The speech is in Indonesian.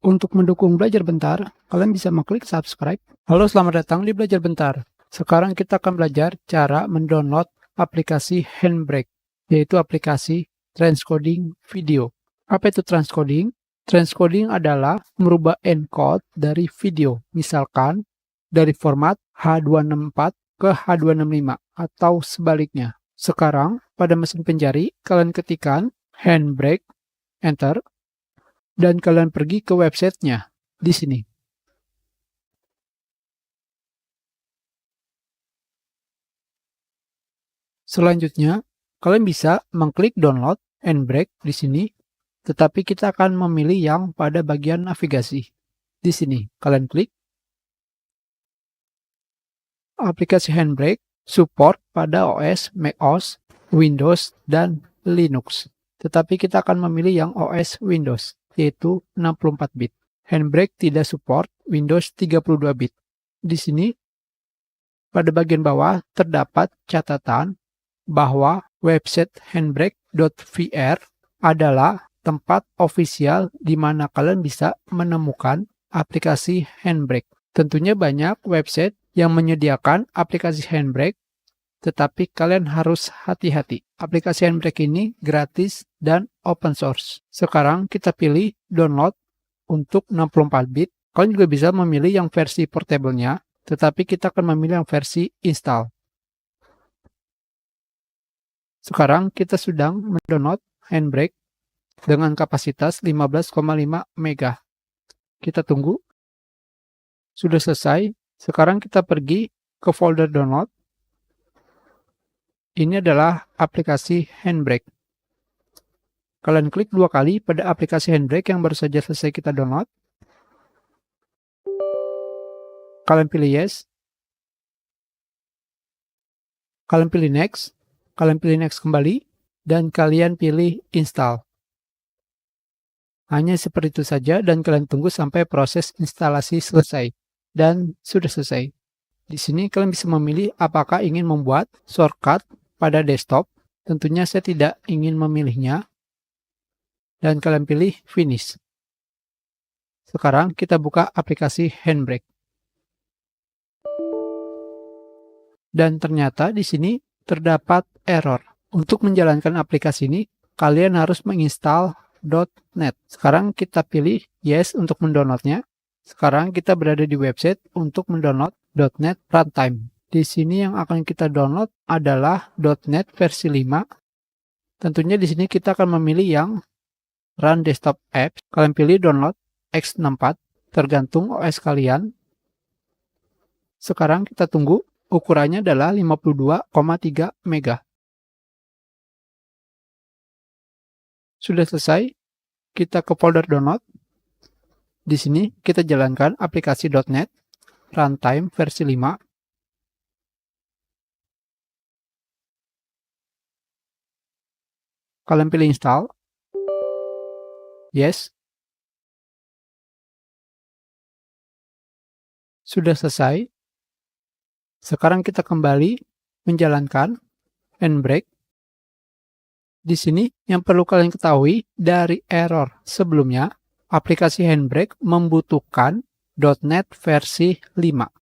Untuk mendukung Belajar Bentar, kalian bisa mengklik subscribe. Halo, selamat datang di Belajar Bentar. Sekarang kita akan belajar cara mendownload aplikasi Handbrake, yaitu aplikasi transcoding video. Apa itu transcoding? Transcoding adalah merubah encode dari video, misalkan dari format H264 ke H265 atau sebaliknya. Sekarang, pada mesin pencari, kalian ketikkan Handbrake, enter, dan kalian pergi ke websitenya di sini. Selanjutnya, kalian bisa mengklik download Handbrake di sini, tetapi kita akan memilih yang pada bagian navigasi. Di sini, kalian klik. Aplikasi Handbrake support pada OS, macOS, Windows, dan Linux. Tetapi kita akan memilih yang OS Windows, yaitu 64 bit. Handbrake tidak support Windows 32 bit. Di sini, pada bagian bawah terdapat catatan bahwa website handbrake.vr adalah tempat ofisial di mana kalian bisa menemukan aplikasi Handbrake. Tentunya banyak website yang menyediakan aplikasi Handbrake, tetapi kalian harus hati-hati. Aplikasi Handbrake ini gratis dan open source. Sekarang kita pilih download untuk 64 bit. Kalian juga bisa memilih yang versi portable-nya, tetapi kita akan memilih yang versi install. Sekarang kita sedang mendownload Handbrake dengan kapasitas 15,5 MB. Kita tunggu. Sudah selesai. Sekarang kita pergi ke folder download. Ini adalah aplikasi Handbrake. Kalian klik 2 kali pada aplikasi Handbrake yang baru saja selesai kita download. Kalian pilih yes. Kalian pilih next. Kalian pilih next kembali. Dan kalian pilih install. Hanya seperti itu saja dan kalian tunggu sampai proses instalasi selesai. Dan sudah selesai. Di sini kalian bisa memilih apakah ingin membuat shortcut pada desktop. Tentunya saya tidak ingin memilihnya. Dan kalian pilih finish. Sekarang kita buka aplikasi Handbrake. Dan ternyata di sini terdapat error. Untuk menjalankan aplikasi ini, kalian harus menginstal .NET. Sekarang kita pilih yes untuk mendownloadnya. Sekarang kita berada di website untuk mendownload .NET Runtime. Di sini yang akan kita download adalah .NET versi 5. Tentunya di sini kita akan memilih yang Run Desktop Apps. Kalian pilih download x64, tergantung OS kalian. Sekarang kita tunggu. Ukurannya adalah 52,3 MB. Sudah selesai. Kita ke folder download. Di sini kita jalankan aplikasi .NET Runtime versi 5. Kalian pilih install. Yes. Sudah selesai. Sekarang kita kembali menjalankan Handbrake. Di sini yang perlu kalian ketahui dari error sebelumnya, aplikasi Handbrake membutuhkan .NET versi 5.